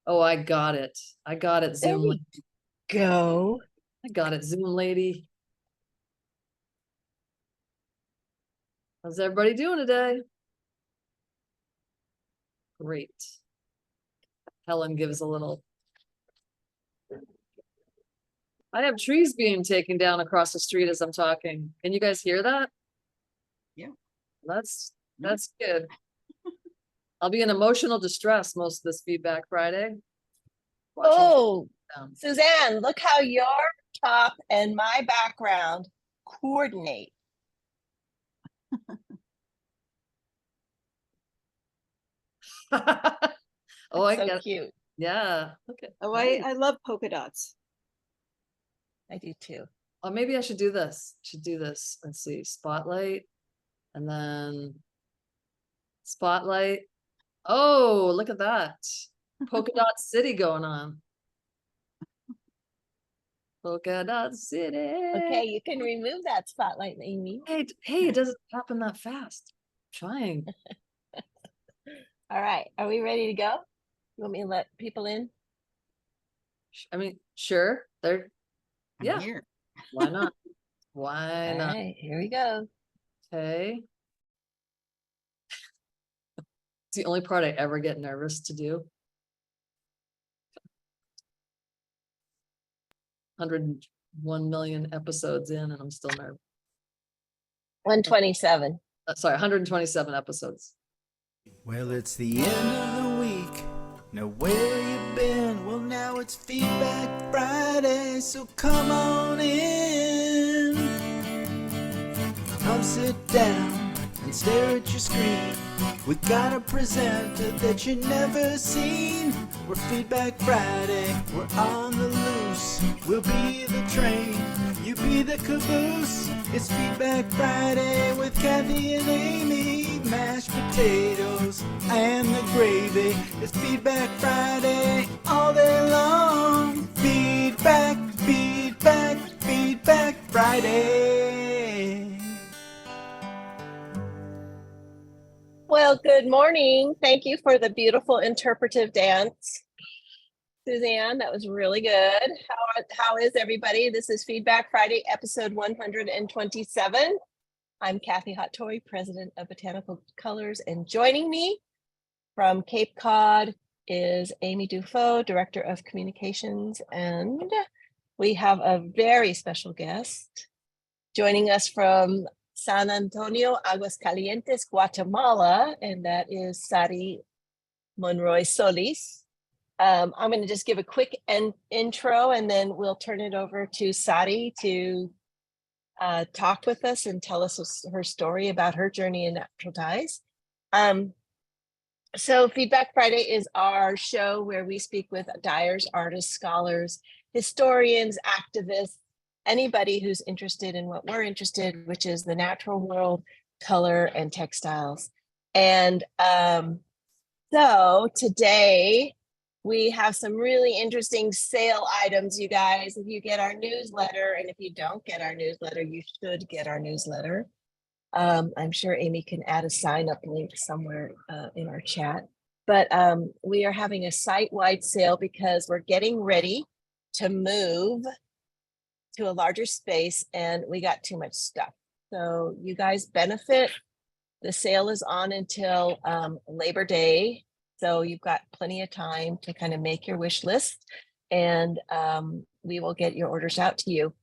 Oh, I got it. I got it, There Zoom you lady. go. I got it, Zoom lady. How's everybody doing today? Great. Helen gives a little. I have trees being taken down across the street as I'm talking. Can you guys hear that? Yeah. That's good. I'll be in emotional distress most of this Feedback Friday. Oh, Suzanne, look how your top and my background coordinate. Oh, I So get it. cute. Yeah. Okay. Oh, Nice. I love polka dots. I do too. Oh, maybe I should do this. Should do this. Let's see. Spotlight. And then spotlight. Oh, look at that. Polka dot city going on. Polka dot city. Okay, you can remove that spotlight, Amy. Hey, it doesn't happen that fast. I'm trying. All right, are we ready to go? You want me to let people in? I mean, sure. They're I'm here. Why not? Why All not? right, here we go. Okay. It's the only part I ever get nervous to do. 101 million episodes in, and I'm still nervous. 127. Sorry, 127 episodes. Well, it's the end of the week. Now where you been? Well, now it's Feedback Friday, so come on in. Come sit down and stare at your screen. We got a presenter that you never seen. We're Feedback Friday, we're on the loose. We'll be the train, you be the caboose. It's Feedback Friday with Kathy and Amy. Mashed potatoes and the gravy. It's Feedback Friday all day long. Feedback, feedback, Feedback Friday. Well, good morning. Thank you for the beautiful interpretive dance, Suzanne. That was really good. How is everybody? This is Feedback Friday, episode 127. I'm Kathy Hottoy, president of Botanical Colors, and joining me from Cape Cod is Amy Dufault, director of communications, and we have a very special guest joining us from San Antonio Aguas Calientes, Guatemala, and that is Sari Monroy Solis. I'm going to just give a quick intro, and then we'll turn it over to Sari to talk with us and tell us her story about her journey in natural dyes. So Feedback Friday is our show where we speak with dyers, artists, scholars, historians, activists, anybody who's interested in what we're interested, which is the natural world, color, and textiles. And so today we have some really interesting sale items, you guys. If you get our newsletter, and if you don't get our newsletter, you should get our newsletter. I'm sure Amy can add a sign up link somewhere in our chat. But we are having a site-wide sale because we're getting ready to move to a larger space and we got too much stuff. So you guys benefit. The sale is on until Labor Day. So you've got plenty of time to kind of make your wish list, and we will get your orders out to you.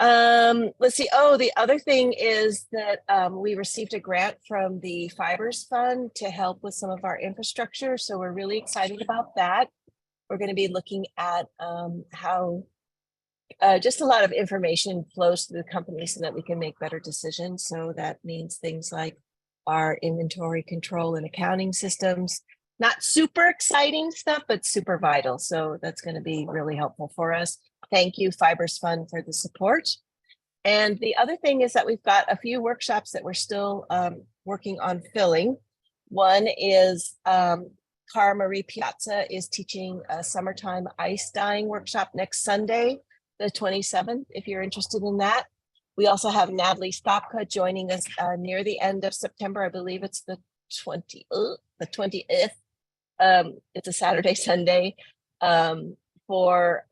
Let's see. Oh, the other thing is that we received a grant from the Fibers Fund to help with some of our infrastructure. So we're really excited about that. We're going to be looking at how just a lot of information flows through the company so that we can make better decisions. So that means things like our inventory control and accounting systems, not super exciting stuff, but super vital. So that's going to be really helpful for us. Thank you, Fibers Fund, for the support. And the other thing is that we've got a few workshops that we're still working on filling. One is Cara Marie Piazza is teaching a summertime ice dyeing workshop next Sunday, the 27th, if you're interested in that. We also have Natalie Stopka joining us near the end of September. I believe it's the 20th. it's a Saturday, Sunday, for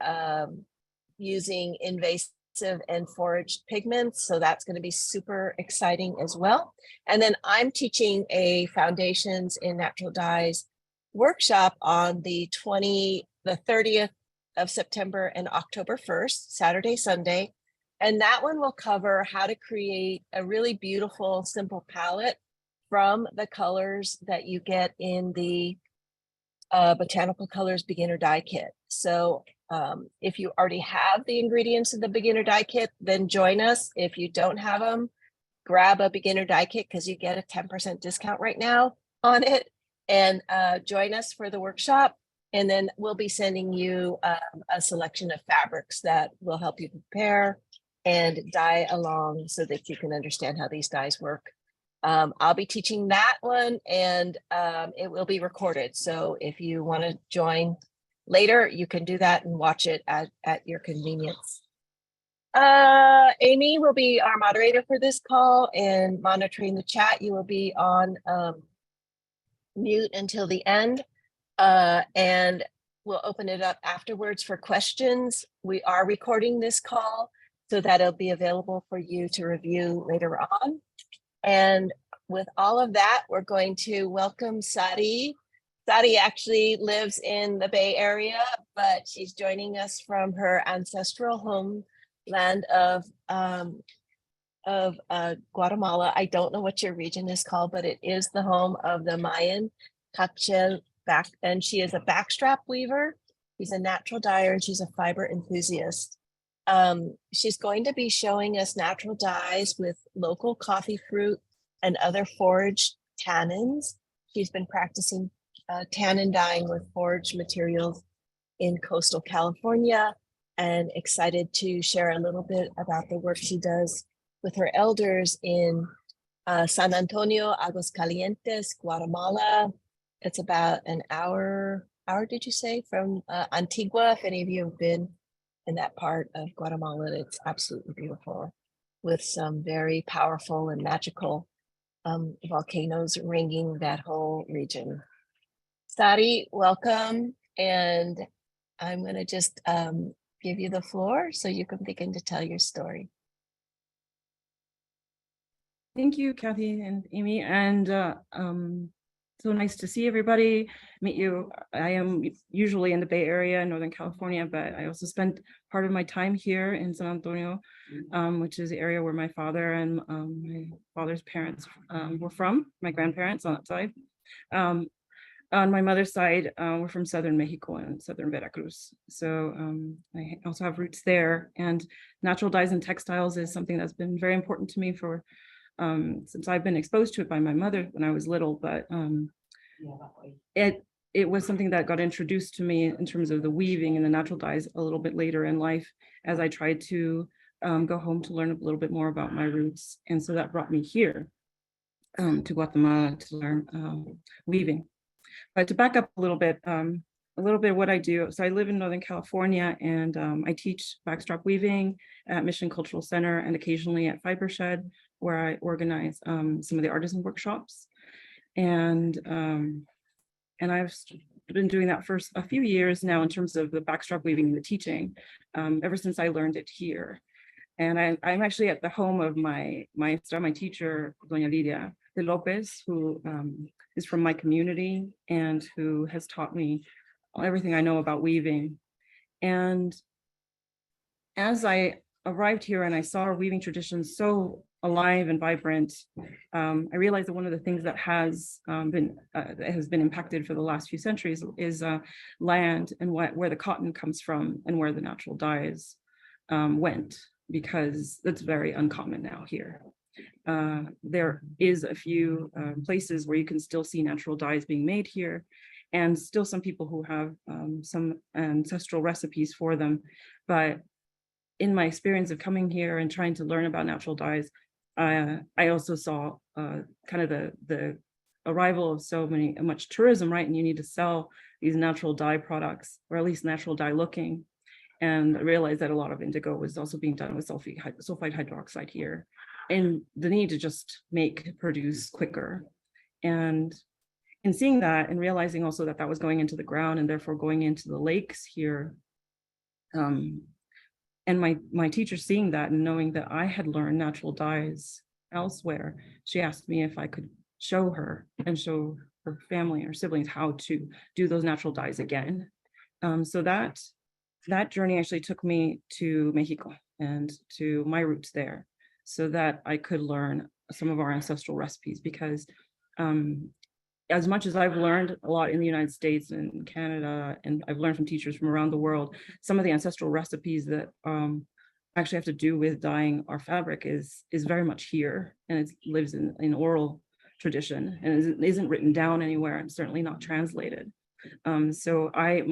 using invasive and foraged pigments. So that's going to be super exciting as well. And then I'm teaching a foundations in natural dyes workshop on the 30th of September and October 1st, Saturday, Sunday. And that one will cover how to create a really beautiful, simple palette from the colors that you get in the Botanical Colors Beginner Dye Kit. So if you already have the ingredients in the beginner dye kit, then join us. If you don't have them, grab a beginner dye kit because you get a 10% discount right now on it, and join us for the workshop. And then we'll be sending you a selection of fabrics that will help you prepare and dye along so that you can understand how these dyes work. I'll be teaching that one, and it will be recorded. So if you want to join later, you can do that and watch it at your convenience. Amy will be our moderator for this call and monitoring the chat. You will be on mute until the end, and we'll open it up afterwards for questions. We are recording this call so that it'll be available for you to review later on. And with all of that, we're going to welcome Sari. Sari actually lives in the Bay Area, but she's joining us from her ancestral homeland of Guatemala. I don't know what your region is called, but it is the home of the Mayan Kaqchikel and she is a backstrap weaver. She's a natural dyer and she's a fiber enthusiast. She's going to be showing us natural dyes with local coffee fruit and other foraged tannins. She's been practicing tannin dyeing with foraged materials in coastal California, and excited to share a little bit about the work she does with her elders in San Antonio Aguas Calientes, Guatemala. It's about an hour did you say, from Antigua? If any of you have been in that part of Guatemala, it's absolutely beautiful with some very powerful and magical volcanoes ringing that whole region. Sari, welcome. And I'm going to just give you the floor so you can begin to tell your story. Thank you, Kathy and Amy. And so nice to see everybody, meet you. I am usually in the Bay Area in Northern California, but I also spent part of my time here in San Antonio, which is the area where my father and my father's parents were from, my grandparents on that side. On my mother's side, we're from Southern Mexico and Southern Veracruz. So I also have roots there, and natural dyes and textiles is something that's been very important to me for since I've been exposed to it by my mother when I was little, but it was something that got introduced to me in terms of the weaving and the natural dyes a little bit later in life as I tried to go home to learn a little bit more about my roots. And so that brought me here to Guatemala to learn weaving. But to back up a little bit of what I do. So I live in Northern California, and I teach backstrap weaving at Mission Cultural Center and occasionally at Fiber Shed, where I organize some of the artisan workshops. And I've been doing that for a few years now in terms of the backstrap weaving and the teaching, ever since I learned it here. And I'm actually at the home of my teacher, Doña Lidia de Lopez, who is from my community and who has taught me everything I know about weaving. And as I arrived here and I saw our weaving traditions so alive and vibrant, I realized that one of the things that has been impacted for the last few centuries is land and where the cotton comes from and where the natural dyes went, because that's very uncommon now here. There is a few places where you can still see natural dyes being made here, and still some people who have some ancestral recipes for them. But in my experience of coming here and trying to learn about natural dyes, I also saw kind of the arrival of much tourism, right? And you need to sell these natural dye products, or at least natural dye looking. And I realized that a lot of indigo was also being done with sulfide hydroxide here, and the need to just produce quicker. And in seeing that and realizing also that that was going into the ground and therefore going into the lakes here, and my teacher seeing that and knowing that I had learned natural dyes elsewhere, she asked me if I could show her and show her family or siblings how to do those natural dyes again. So that journey actually took me to Mexico and to my roots there, so that I could learn some of our ancestral recipes, because as much as I've learned a lot in the United States and Canada, and I've learned from teachers from around the world, some of the ancestral recipes that actually have to do with dyeing our fabric is very much here, and it lives in oral tradition and isn't written down anywhere, and certainly not translated. So I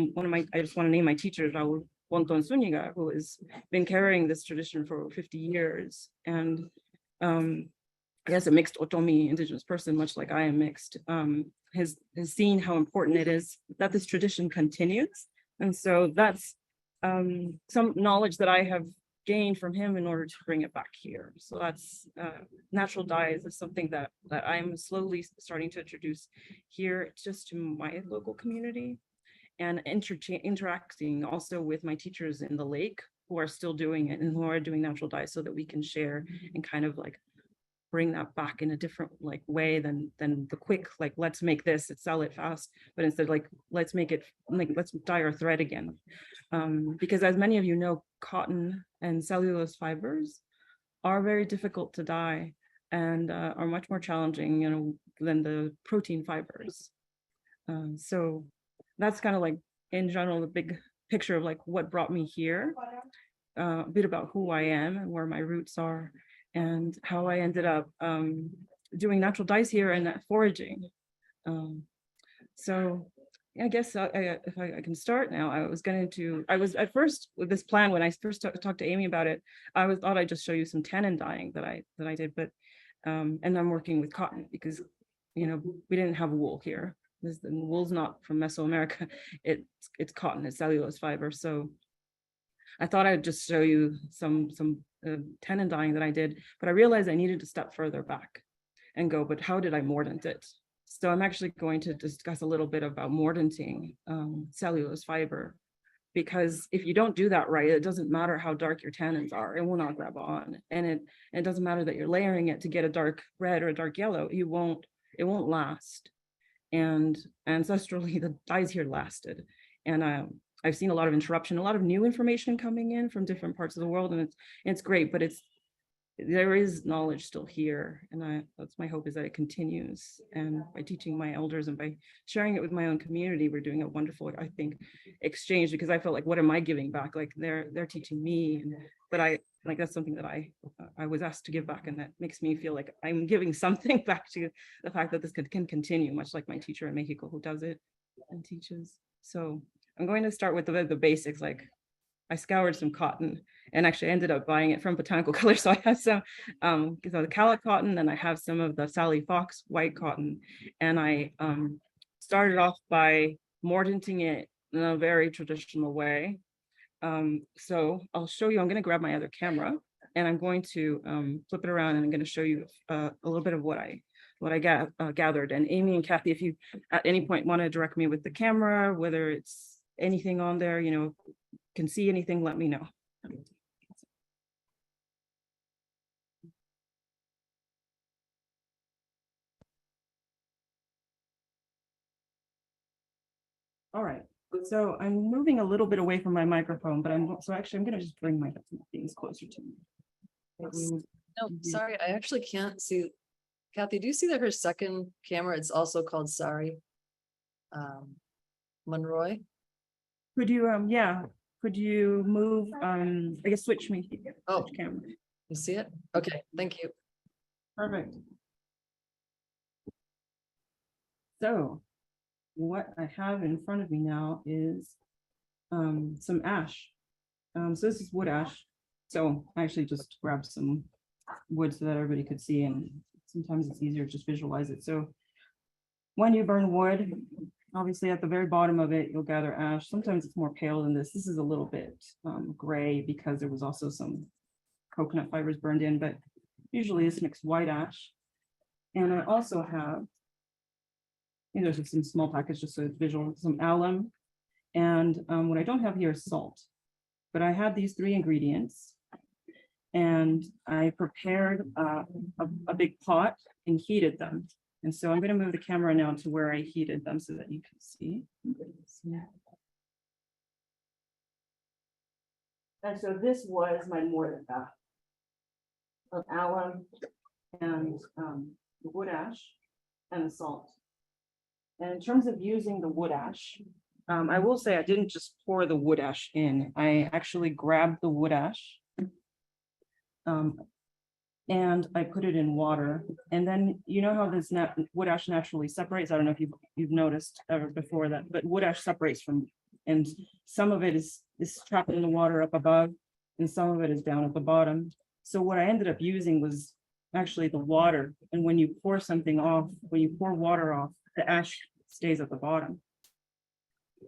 just want to name my teacher, Raul Ponton Zuniga, who has been carrying this tradition for 50 years. And as a mixed Otomi indigenous person, much like I am mixed, has seen how important it is that this tradition continues. And so that's some knowledge that I have gained from him in order to bring it back here. So that's natural dyes is something that I'm slowly starting to introduce here just to my local community, and interacting also with my teachers in the lake who are still doing it and who are doing natural dyes, so that we can share and kind of like bring that back in a different like way than the quick, like, let's make this and sell it fast, but instead like, let's make it, like, let's dye our thread again. Because as many of you know, cotton and cellulose fibers are very difficult to dye and are much more challenging, you know, than the protein fibers. So that's kind of like in general the big picture of like what brought me here, a bit about who I am and where my roots are, and how I ended up doing natural dyes here and foraging. So I guess if I can start now, I was at first with this plan, when I first talked to Amy about it, I thought I'd just show you some tannin dyeing that I did, but and I'm working with cotton because, you know, we didn't have wool here. The wool's not from Mesoamerica. It's cotton, it's cellulose fiber. So I thought I'd just show you some tannin dyeing that I did, but I realized I needed to step further back and go, but how did I mordant it? So I'm actually going to discuss a little bit about mordanting cellulose fiber, because if you don't do that right, it doesn't matter how dark your tannins are, it will not grab on. And it doesn't matter that you're layering it to get a dark red or a dark yellow, it won't last. And ancestrally, the dyes here lasted. And I've seen a lot of interruption, a lot of new information coming in from different parts of the world, and it's great, but there is knowledge still here, and that's my hope, is that it continues. And by teaching my elders and by sharing it with my own community, we're doing a wonderful, I think, exchange, because I felt like, what am I giving back? Like they're teaching me, but that's something that I was asked to give back, and that makes me feel like I'm giving something back to the fact that this can continue, much like my teacher in Mexico who does it and teaches. So I'm going to start with the basics. Like, I scoured some cotton and actually ended up buying it from Botanical Colors. So I have some the Cala cotton, and I have some of the Sally Fox white cotton. And I started off by mordanting it in a very traditional way. So I'll show you, I'm going to grab my other camera and I'm going to flip it around, and I'm going to show you a little bit of what I gathered. And Amy and Kathy, if you at any point want to direct me with the camera, whether it's anything on there, you know, can see anything, let me know. All right, so I'm moving a little bit away from my microphone, but I'm going to just bring my things closer to me. No, sorry, I actually can't see. Kathy, do you see that her second camera, it's also called Sari Monroy? Could you, yeah, could you move, I guess switch me. Oh. Switch camera. You see it? Okay, thank you. Perfect. So what I have in front of me now is some ash. So this is wood ash. So I actually just grabbed some wood so that everybody could see, and sometimes it's easier to just visualize it. So when you burn wood, obviously at the very bottom of it, you'll gather ash. Sometimes it's more pale than this. This is a little bit gray because there was also some coconut fibers burned in, but usually it's mixed white ash. And I also have There's just some small package, just so it's visual, some alum. And what I don't have here is salt, but I had these 3 ingredients. And I prepared a big pot and heated them. And so I'm going to move the camera now to where I heated them so that you can see. And so this was my mortar bath of alum and the wood ash and the salt. And in terms of using the wood ash, I will say I didn't just pour the wood ash in. I actually grabbed the wood ash and I put it in water. And then you know how this wood ash naturally separates. I don't know if you've noticed ever before that, but wood ash separates from, and some of it is trapped in the water up above, and some of it is down at the bottom. So what I ended up using was actually the water. And when you pour something off, when you pour water off, the ash stays at the bottom.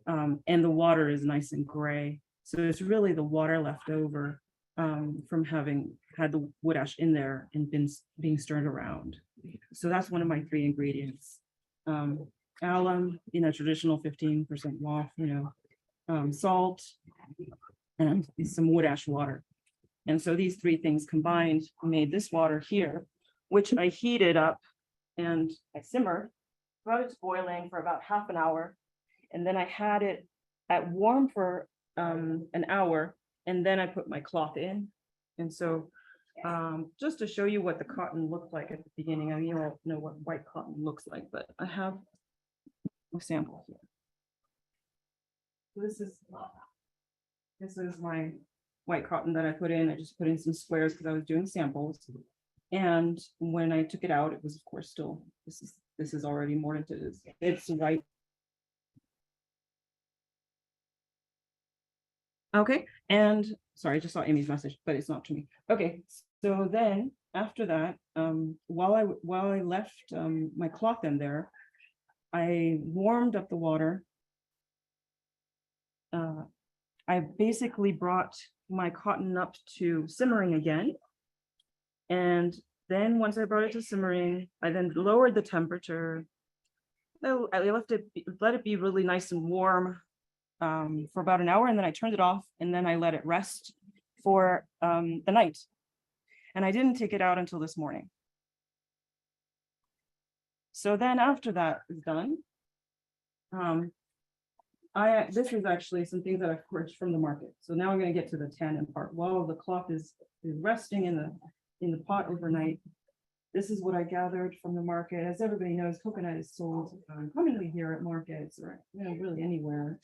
And the water is nice and gray. So it's really the water left over from having had the wood ash in there and being stirred around. So that's one of my 3 ingredients. Alum in a traditional 15% waff, salt, and some wood ash water. And so these 3 things combined made this water here, which I heated up and I simmered, brought it to boiling for about half an hour. And then I had it at warm for an hour. And then I put my cloth in. And so just to show you what the cotton looked like at the beginning, I mean, you all know what white cotton looks like, but I have a sample here. So this is my white cotton that I put in. I just put in some squares because I was doing samples. And when I took it out, it was of course still, this is already more into this. It's white. Okay, and sorry, I just saw Amy's message, but it's not to me. Okay, so then after that, while I left my cloth in there, I warmed up the water. I basically brought my cotton up to simmering again. And then once I brought it to simmering, I then lowered the temperature. I let it be really nice and warm for about an hour, and then I turned it off, and then I let it rest for the night. And I didn't take it out until this morning. So then after that is done, this is actually some things that I've purchased from the market. So now I'm going to get to the tannin part. While the cloth is resting in the pot overnight, this is what I gathered from the market. As everybody knows, coconut is sold commonly here at markets or really anywhere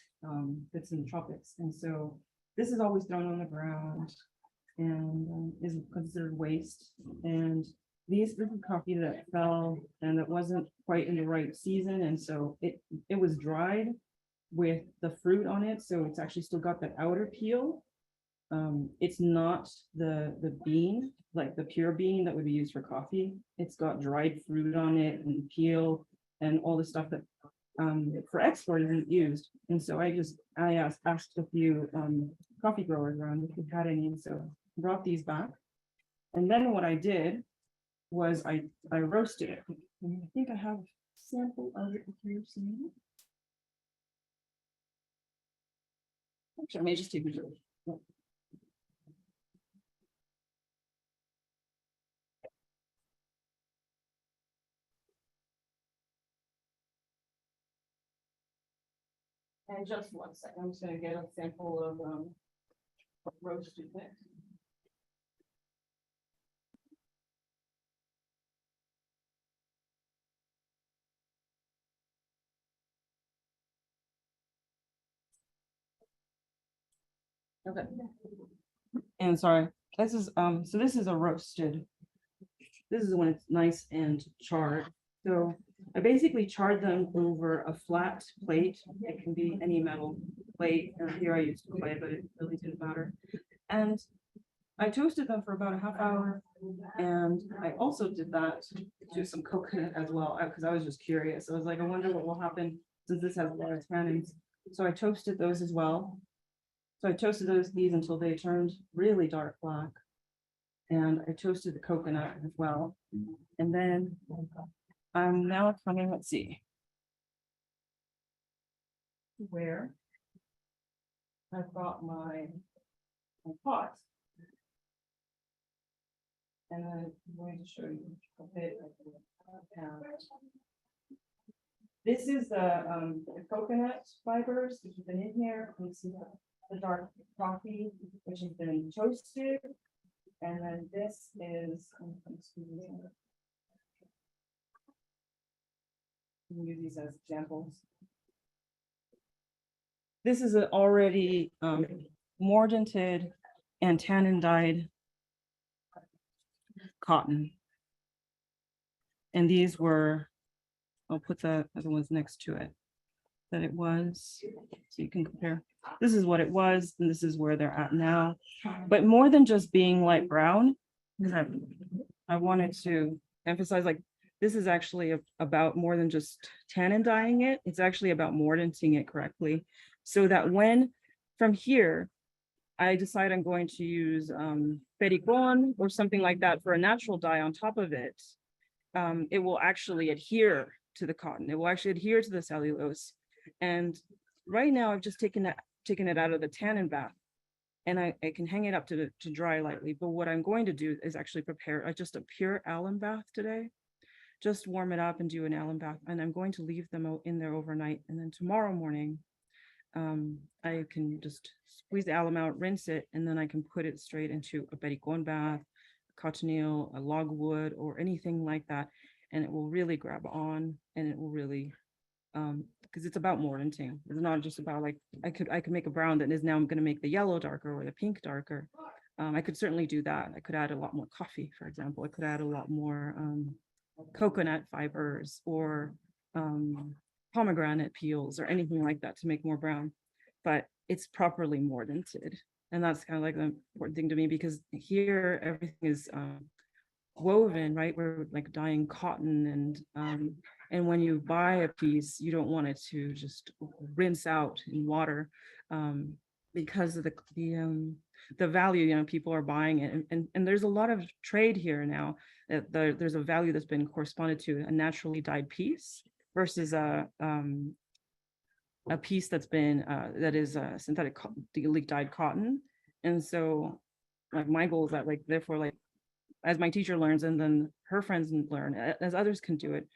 that's in the tropics. And so this is always thrown on the ground and is considered waste. And this is coffee that fell and that wasn't quite in the right season. And so it was dried with the fruit on it. So it's actually still got that outer peel. It's not the bean, like the pure bean that would be used for coffee. It's got dried fruit on it and peel and all the stuff that for export isn't used. And so I asked a few coffee growers around if they had any, and so brought these back. And then what I did was I roasted it. And I think I have a sample of it here. Actually, I may just take a picture. And just 1 second, I'm just going to get a sample of roasted mix. Okay. And sorry, this is so this is a roasted. This is when it's nice and charred. So I basically charred them over a flat plate. It can be any metal plate. And here I used clay, but it really didn't matter. And I toasted them for about a half hour. And I also did that to some coconut as well, because I was just curious. I was like, I wonder what will happen since this has a lot of tannins. So I toasted those as well. So I toasted these until they turned really dark black. And I toasted the coconut as well. And then I'm now coming, let's see. where I've got my pot. And then I'm going to show you a bit of this is the coconut fibers, which have been in here. You see the dark coffee, which has been toasted. And then this is, use these as examples. This is an already mordanted and tannin dyed cotton. And these were, I'll put the other ones next to it, that it was, so you can compare. This is what it was, and this is where they're at now. But more than just being light brown, because I wanted to emphasize, like, this is actually about more than just tannin dyeing it. It's actually about mordanting it correctly. So that when, from here, I decide I'm going to use pericon or something like that for a natural dye on top of it, it will actually adhere to the cotton. It will actually adhere to the cellulose. And right now I've just taken it out of the tannin bath, and I can hang it up to dry lightly. But what I'm going to do is actually prepare just a pure alum bath today. Just warm it up and do an alum bath. And I'm going to leave them in there overnight. And then tomorrow morning, I can just squeeze the alum out, rinse it, and then I can put it straight into a pericon bath, a cochineal, a logwood, or anything like that. And it will really grab on, and it will really, because it's about mordanting. It's not just about, like, I could make a brown that is now going to make the yellow darker or the pink darker. I could certainly do that. I could add a lot more coffee, for example. I could add a lot more coconut fibers or pomegranate peels or anything like that to make more brown, but it's properly mordanted. And that's kind of like the important thing to me, because here everything is woven, right? We're like dyeing cotton, and when you buy a piece, you don't want it to just rinse out in water, because of the value, you know, people are buying it, and there's a lot of trade here now. There's a value that's been corresponded to a naturally dyed piece versus a piece that's been that is synthetically dyed cotton. And so, like, my goal is that, like, therefore, like, as my teacher learns and then her friends learn, as others can do it,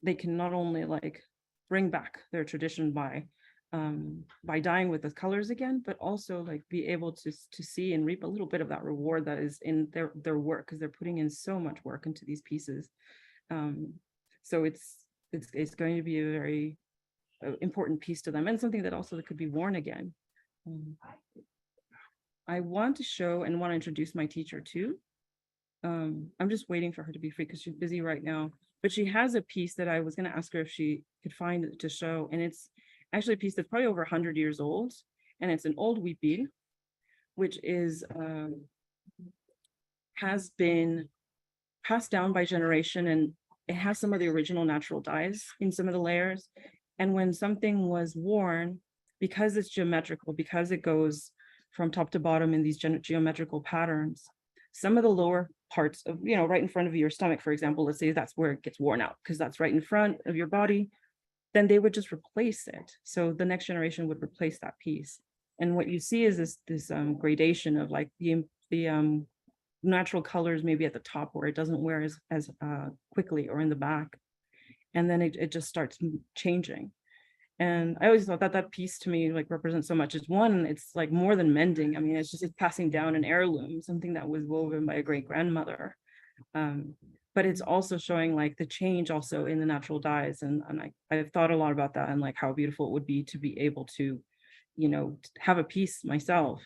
they can not only, like, bring back their tradition by dyeing with the colors again, but also, like, be able to see and reap a little bit of that reward that is in their work, because they're putting in so much work into these pieces. So it's going to be a very important piece to them, and something that also could be worn again. I want to show and want to introduce my teacher too. I'm just waiting for her to be free because she's busy right now, but she has a piece that I was going to ask her if she could find it to show, and it's actually a piece that's probably over 100 years old, and it's an old huipil, which is has been passed down by generation, and it has some of the original natural dyes in some of the layers. And when something was worn, because it's geometrical, because it goes from top to bottom in these geometrical patterns, some of the lower parts of, you know, right in front of your stomach, for example, let's say that's where it gets worn out, because that's right in front of your body, then they would just replace it. So the next generation would replace that piece. And what you see is this gradation of, like, the natural colors maybe at the top where it doesn't wear as quickly, or in the back. And then it just starts changing. And I always thought that piece to me, like, represents so much. It's one, it's like more than mending. I mean, it's passing down an heirloom, something that was woven by a great grandmother. But it's also showing, like, the change also in the natural dyes. And I've thought a lot about that, and, like, how beautiful it would be to be able to, you know, have a piece myself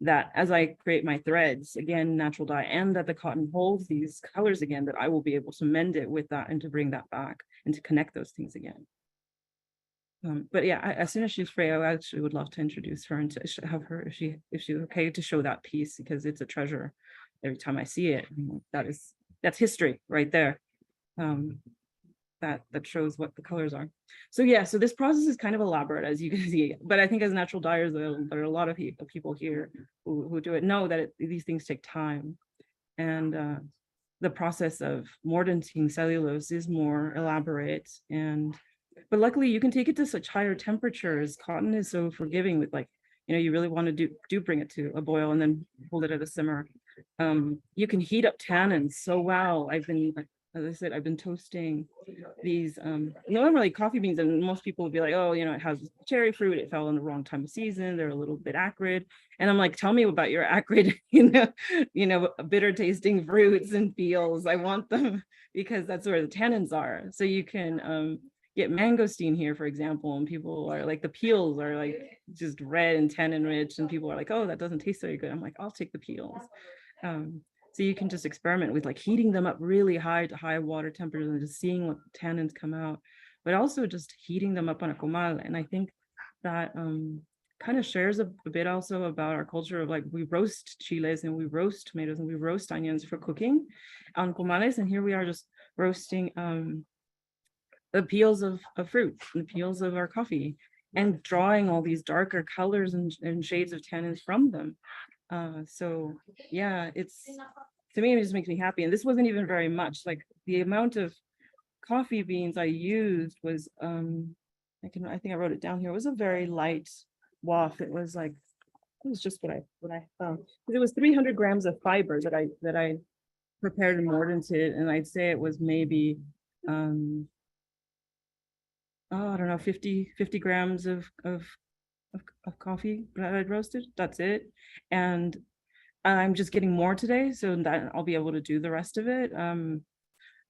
that, as I create my threads, again, natural dye, and that the cotton holds these colors again, that I will be able to mend it with that and to bring that back and to connect those things again. But yeah, as soon as she's free, I actually would love to introduce her and to have her, if she's okay, to show that piece, because it's a treasure. Every time I see it, that's history right there. That shows what the colors are. So yeah, so this process is kind of elaborate, as you can see, but I think as natural dyers, there are a lot of people here who do it, know that these things take time. And the process of mordanting cellulose is more elaborate, and but luckily you can take it to such higher temperatures. Cotton is so forgiving with like, you really want to do bring it to a boil and then hold it at a simmer. You can heat up tannins so well. As I said, I've been toasting these normally coffee beans, and most people would be like, oh, it has cherry fruit, it fell in the wrong time of season, they're a little bit acrid. And I'm like, tell me about your acrid, bitter tasting fruits and peels. I want them because that's where the tannins are. So you can get mangosteen here, for example, and people are like, the peels are like just red and tannin rich, and people are like, oh, that doesn't taste very good. I'm like, I'll take the peels. So you can just experiment with like heating them up really high to high water temperatures and just seeing what tannins come out, but also just heating them up on a comal. And I think that kind of shares a bit also about our culture of like, we roast chiles and we roast tomatoes and we roast onions for cooking on comales. And here we are just roasting the peels of fruit, the peels of our coffee, and drawing all these darker colors and shades of tannins from them. So yeah, to me, it just makes me happy. And this wasn't even very much. Like the amount of coffee beans I used was, I think I wrote it down here. It was a very light waft. It was just what I found. It was 300 grams of fiber that I prepared and mordant it, and I'd say it was maybe I don't know, 50 grams of coffee that I'd roasted. That's it. And I'm just getting more today, so that I'll be able to do the rest of it,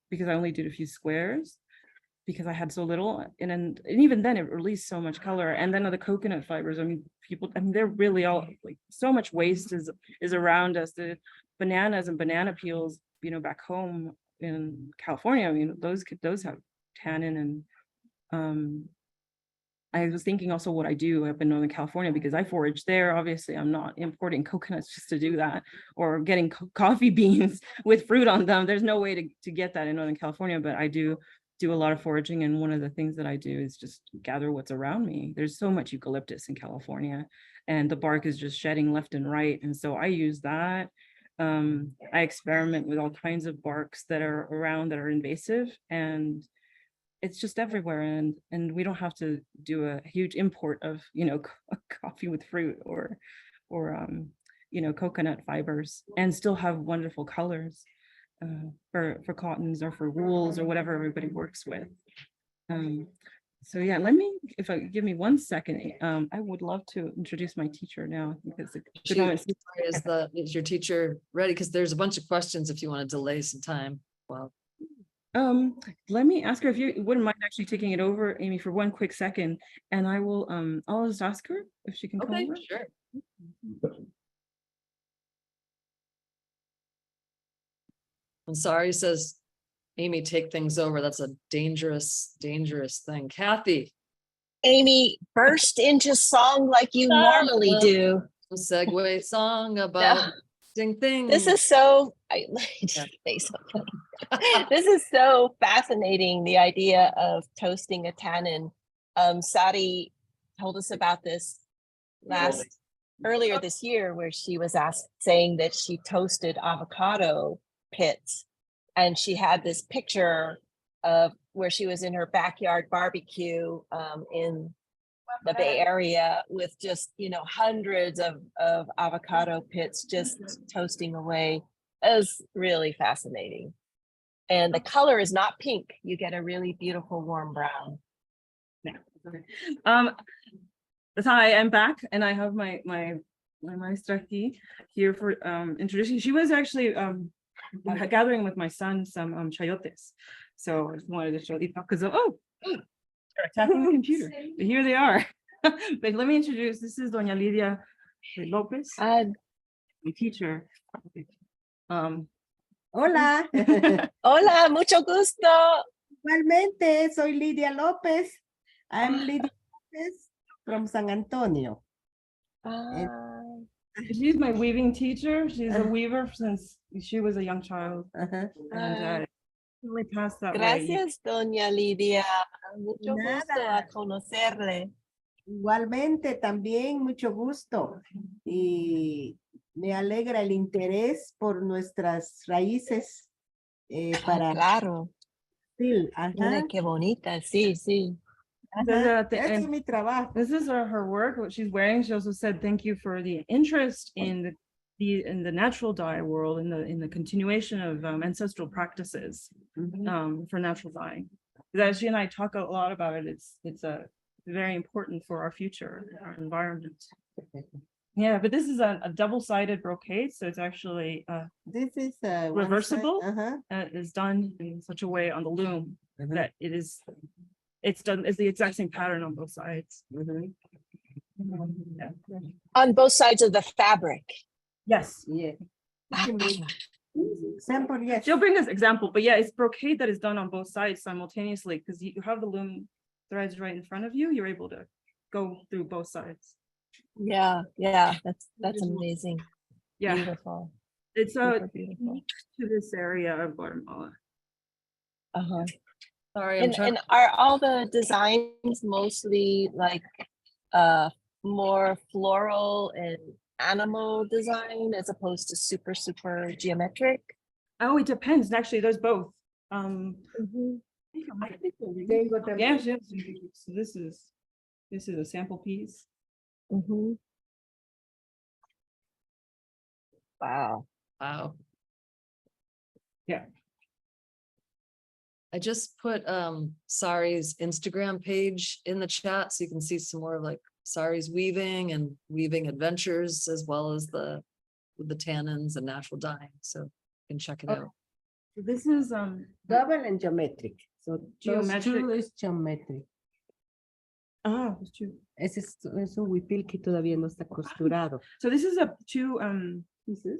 because I only did a few squares because I had so little, and even then it released so much color. And then the coconut fibers, they're really all like, so much waste is around us. The bananas and banana peels, back home in California, those have tannin. And I was thinking also what I do up in Northern California, because I forage there. Obviously, I'm not importing coconuts just to do that, or getting coffee beans with fruit on them. There's no way to get that in Northern California, but I do a lot of foraging. And one of the things that I do is just gather what's around me. There's so much eucalyptus in California, and the bark is just shedding left and right. And so I use that. I experiment with all kinds of barks that are around that are invasive, and it's just everywhere, and we don't have to do a huge import of coffee with fruit or coconut fibers, and still have wonderful colors for cottons or for wools or whatever everybody works with. So yeah, give me 1 second. I would love to introduce my teacher now, because is your teacher ready? Because there's a bunch of questions if you want to delay some time. Well. Let me ask her if you wouldn't mind actually taking it over, Amy, for 1 quick second, and I will I'll just ask her if she can come over. Sure. And Sari says, Amy, take things over. That's a dangerous thing. Kathy. Amy, burst into song like you normally do. Segue song about things. This is so, say something. This is so fascinating, the idea of toasting a tannin. Sari told us about this earlier this year, where she was saying that she toasted avocado pits, and she had this picture of where she was in her backyard barbecue in the Bay Area with just hundreds of avocado pits just toasting away. It was really fascinating. And the color is not pink. You get a really beautiful warm brown. Yeah. Hi, I'm back, and I have my maestra here for introducing. She was actually gathering with my son some chayotes. So I just wanted to show you because tapping the computer. But here they are. But let me introduce. This is Doña Lidia Lopez, my teacher. Hola. Hola, mucho gusto. Igualmente, soy Lidia Lopez. I'm Lidia Lopez from San Antonio. She's my weaving teacher. She's a weaver since she was a young child. And we passed that Gracias, way. Doña Lidia. Mucho gusto a conocerle. Igualmente, también mucho gusto. Y me alegra el interés por nuestras raíces para... Claro. Sí, Mira qué bonita, sí. Ese es And mi trabajo. this is her work, what she's wearing. She also said, thank you for the interest in the natural dye world, in the continuation of ancestral practices for natural dyeing. As she and I talk a lot about it, it's very important for our future, our environment. Yeah, but this is a double-sided brocade, so it's actually This is one reversible. side, Is done in such a way on the loom that it's done, it's the exact same pattern on both sides. Yeah. On both sides of the fabric. Yes. Yeah. Example, yes. She'll bring us example, but yeah, it's brocade that is done on both sides simultaneously because you have the loom threads right in front of you. You're able to go through both sides. Yeah, that's amazing. Yeah, Beautiful. it's Super beautiful. to this area of Guatemala. Uh-huh. Sorry, I'm trying. And are all the designs mostly like more floral and animal design as opposed to super geometric? Oh, it depends. Actually, there's both. Mhm. Tengo también. Yeah, so this is a sample piece. Mhm. Wow. Wow. Yeah. I just put Sari's Instagram page in the chat so you can see some more of like Sari's weaving and weaving adventures as well as with the tannins and natural dyeing. So you can check it out. So this is Double and geometric. So Geometric. those two is geometric. it's two. Ese es un huipil que todavía no está costurado. So this is two pieces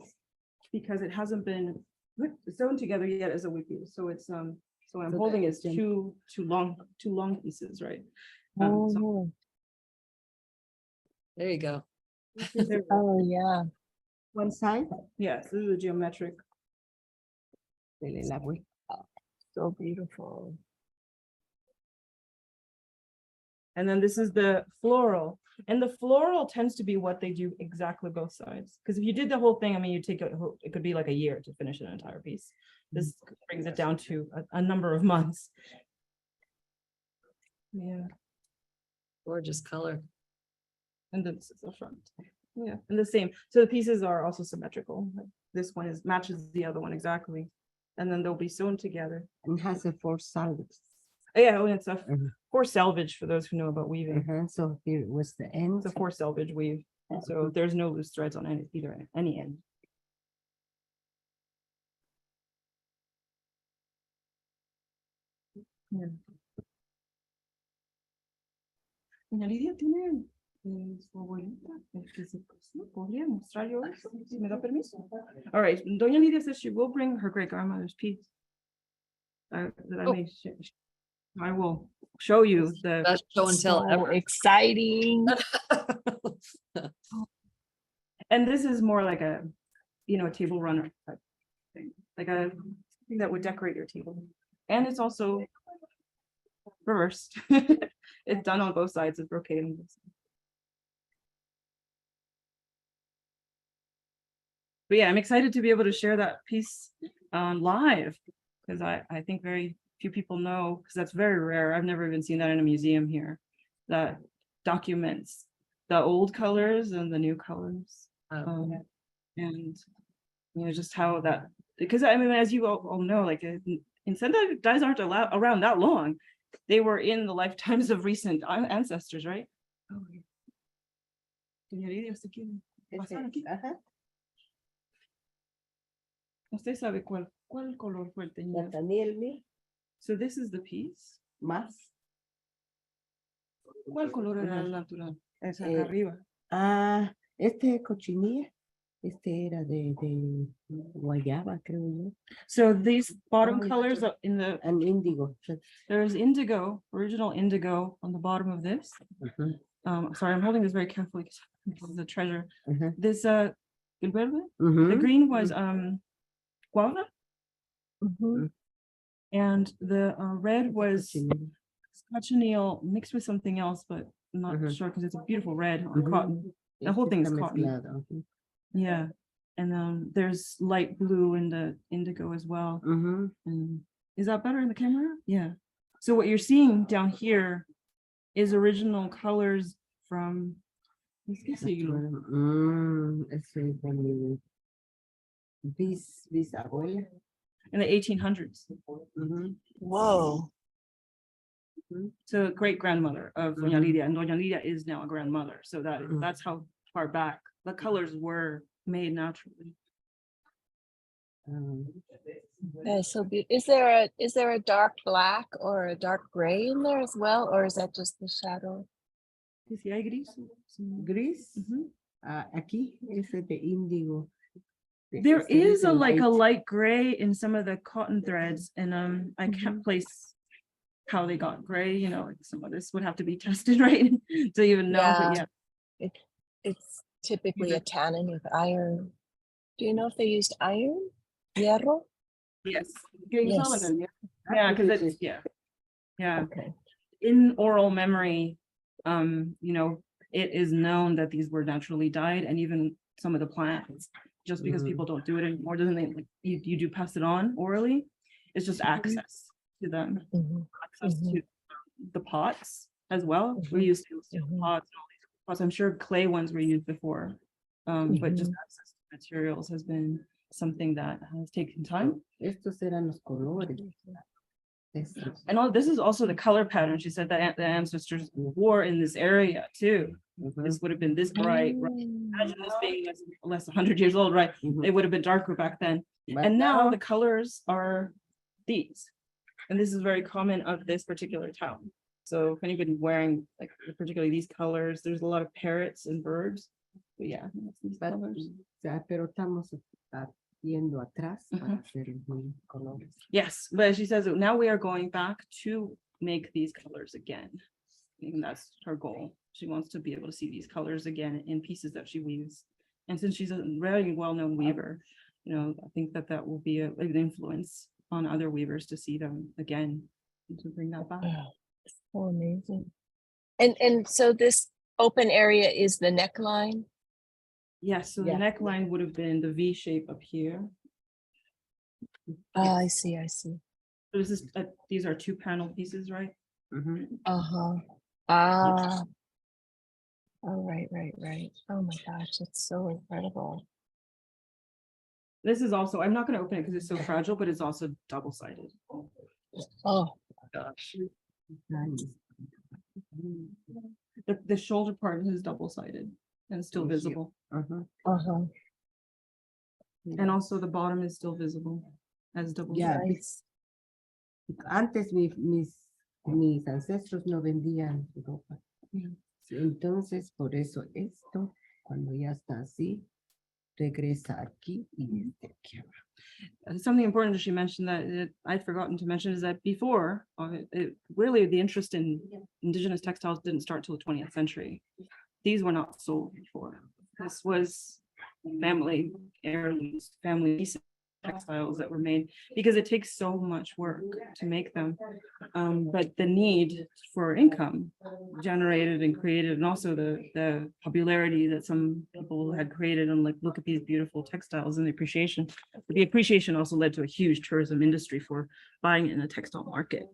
because it hasn't been sewn together yet as a wiki. So it's so I'm So holding that it is two long pieces, right? So Oh, There you go. oh yeah. One side. yes, this is a geometric. Dele la vuelta. So beautiful. And then this is the floral. And the floral tends to be what they do exactly both sides. Because if you did the whole thing, I mean, it could be like a year to finish an entire piece. This brings it down to a number of months. Yeah, Gorgeous color. and then this is the front. Yeah, and the same. So the pieces are also symmetrical. Like this one matches the other one exactly. And then they'll be sewn together. And has a four salvage. Yeah, and it's a Mhm. four selvage for those who know about weaving. So here was the end. It's a four selvage weave. So there's no loose threads on any end. Yeah. Doña Lidia tiene su abuelita, que se casó. Podría mostrar yo eso, si me da permiso. All right, Doña Lidia says she will bring her great grandmother's piece. That I may I will show you the. Best show and tell So ever. exciting. And this is more like a, a table runner type thing, like a thing that would decorate your table. And it's also reversed. It's done on both sides of brocade. On both sides. But yeah, I'm excited to be able to share that piece live because I think very few people know, because that's very rare. I've never even seen that in a museum here that documents the old colors and the new colors. And just how that, because I mean, as you all know, like incendiary dyes aren't around that long. They were in the lifetimes of recent ancestors, right? Oh, yeah. Usted sabe cuál color fue el teñido. Daniel, So this is the piece. más. ¿Cuál color era el natural? Esa acá arriba. Este cochinilla. Este era de guayaba, creo yo. So these bottom Oh, colors are in the, And indigo. there's indigo, original indigo on the bottom of this. Sorry, I'm holding this very carefully because this is a treasure. This el verde, the green was guava, Mhm. and the red was cochineal mixed with something else, but I'm not sure because it's a beautiful red on cotton. The whole thing is cotton. Yeah, and there's light blue in the indigo as well. And is that better in the camera? Yeah. So what you're seeing down here is original colors from Eso es de mi bisabuela. in the 1800s. Whoa. So great grandmother of Doña Lidia, and Doña Lidia is now a grandmother. So that's how far back the colors were made naturally. That is so beautiful. Is there a dark black or a dark gray in there as well, or is that just the shadow? Sí, hay gris. Gris. Mhm. Aquí es de índigo. There Este es is a de like a white. light gray in some of the cotton threads, and I can't place how they got gray. You know, like some of this would have to be tested, right, to even know. But Yeah. yeah, It's typically a tannin with iron. Do you know if they used iron? Hierro? yes, Yes. yeah, because it's yeah. Okay. In oral memory, you know, it is known that these were naturally dyed, and even some of the plants, just because people don't do it anymore, doesn't mean like you do pass it on orally. It's just access to them, access to the pots as well. We used to steel pots and all these pots. I'm sure clay ones were used before, but just access to materials has been something that has taken time. Estos eran los colores. Estos. And all this is also the color pattern. She said that the ancestors wore in this area too. This would have been this bright. Imagine this being less than 100 years old, right? It would have been darker back then. But And now the colors are these. And this is very common of this particular town. So if anybody's wearing like particularly these colors, there's a lot of parrots and birds. But yeah, that's these but, colors. pero estamos yendo atrás para hacer los colores. Yes, but she says that now we are going back to make these colors again. And that's her goal. She wants to be able to see these colors again in pieces that she weaves. And since she's a very well-known weaver, you know, I think that that will be an influence on other weavers to see them again and to bring that back. So amazing. And so this open area is the neckline. Yes, so the Yeah. neckline would have been the V shape up here. Oh, I see. So this is these are two panel pieces, right? Uh-huh. Ah. Oh, right. Oh my gosh, it's so incredible. This is also, I'm not going to open it because it's so fragile, but it's also double-sided. Oh, Gosh. Nice. The shoulder part is double-sided and still visible. uh-huh. And also the bottom is still visible as double. Yeah. Nice. Antes mis ancestros no vendían ropa. Yeah. Entonces, por eso esto, cuando ya está así, regresa aquí y aquí. Something important that she mentioned that I'd forgotten to mention is that before, really the interest in indigenous textiles didn't start till the 20th century. These were not sold before. This was family heirlooms, family textiles that were made because it takes so much work to make them. But the need for income generated and created, and also the popularity that some people had created, and like, look at these beautiful textiles, and the appreciation also led to a huge tourism industry for buying in the textile market.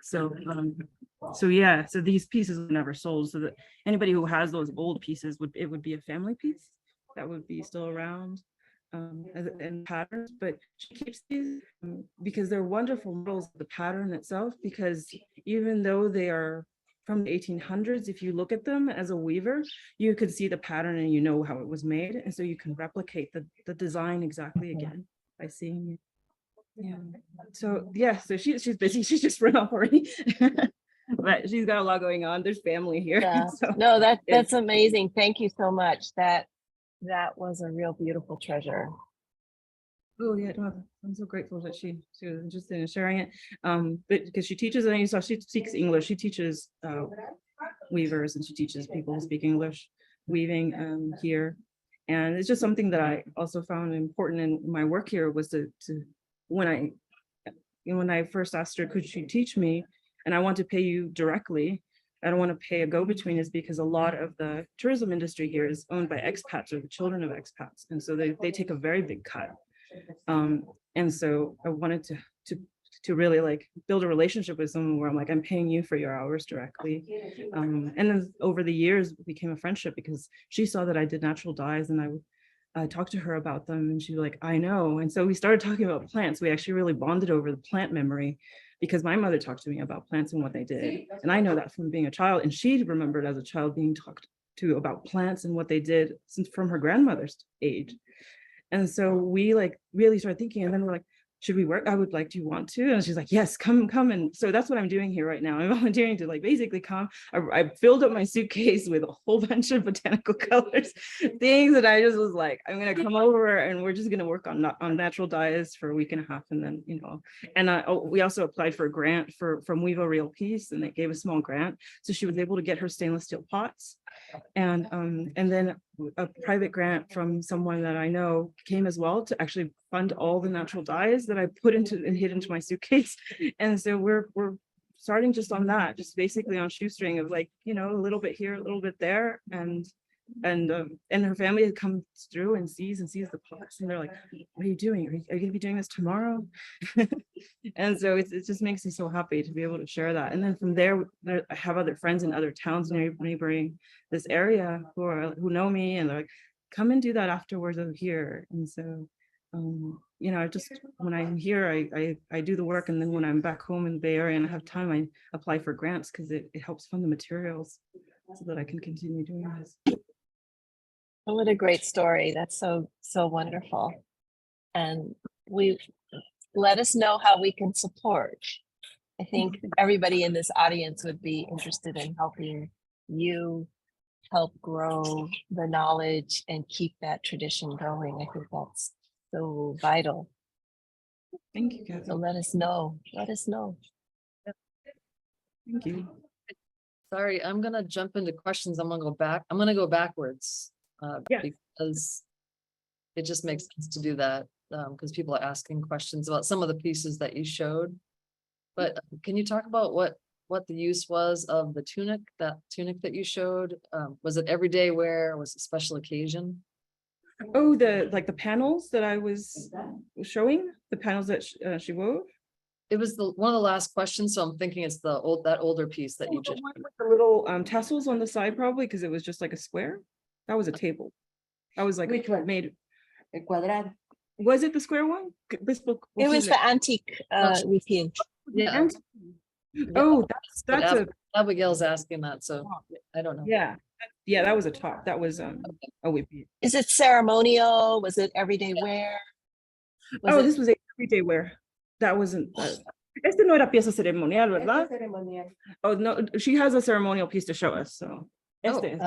So yeah, so these pieces were never sold, so that anybody who has those old pieces it would be a family piece that would be still around. And patterns, but she keeps these because they're wonderful models of the pattern itself, because even though they are from the 1800s, if you look at them as a weaver, you could see the pattern and you know how it was made, and so you can replicate the design exactly again by seeing it. Yeah, so yeah, so she's busy. She's just run off already. But she's got a lot going on. There's family here. Yeah. So No, that's amazing. Thank you so much. That was a real beautiful treasure. oh yeah, no, I'm so grateful that she was interested in sharing it. But because she teaches, and you saw she speaks English. She teaches weavers, and she teaches people who speak English weaving here. And it's just something that I also found important in my work here was to when I first asked her, could she teach me? And I want to pay you directly. I don't want to pay a go-between, is because a lot of the tourism industry here is owned by expats or the children of expats. And so they take a very big cut. And so I wanted to to really like build a relationship with someone where I'm like, I'm paying you for your hours directly. And then over the years it became a friendship because she saw that I did natural dyes and I would talk to her about them and she was like, I know. And so we started talking about plants. We actually really bonded over the plant memory because my mother talked to me about plants and what they did. And I know that from being a child. And she remembered as a child being talked to about plants and what they did since from her grandmother's age. And so we like really started thinking, and then we're like, should we work? I would like, do you want to? And she's like, yes, come. And so that's what I'm doing here right now. I'm volunteering to like basically come. I filled up my suitcase with a whole bunch of botanical colors, things that I just was like, I'm going to come over and we're just going to work on natural dyes for a week and a half. And then, you know, and we also applied for a grant from Weave a Real Piece, and they gave a small grant. So she was able to get her stainless steel pots. And then a private grant from someone that I know came as well to actually fund all the natural dyes that I put into and hid into my suitcase. And so we're starting just on that, just basically on shoestring of like, you know, a little bit here, a little bit there. And her family comes through and sees the pots and they're like, what are you doing? Are you going to be doing this tomorrow? And so it just makes me so happy to be able to share that. And then from there, I have other friends in other towns neighboring this area who know me and they're like, come and do that afterwards over here. And so, you know, just when I'm here, I do the work. And then when I'm back home in the Bay Area and I have time, I apply for grants because it helps fund the materials so that I can continue doing this. Oh, what a great story. That's so wonderful. And let us know how we can support. I think everybody in this audience would be interested in helping you help grow the knowledge and keep that tradition going. I think that's so vital. Thank you, Kathy. So let us know. Let us know. Thank you. Sorry, I'm gonna jump into questions. I'm gonna go backwards. Yeah. Because it just makes sense to do that, because people are asking questions about some of the pieces that you showed. But can you talk about what the use was of the tunic that you showed? Was it everyday wear? Was it special occasion? Oh, the panels that I was showing, the panels that she wove. It was one of the last questions, so I'm thinking it's that older piece that you The just. one with the little tassels on the side, probably because it was just like a square. That was a table. I was like, Which one? made. El cuadrado. Was it the square one? This book. It was the antique repeal. Yeah. Oh, But that's a Abigail's asking that, so I don't know. yeah. That was a top. That was we. Is it ceremonial? Was it everyday wear? This was everyday wear. That wasn't. Este no era pieza ceremonial, ¿verdad? Ceremonial. Oh no, she has a ceremonial piece to show us. So este.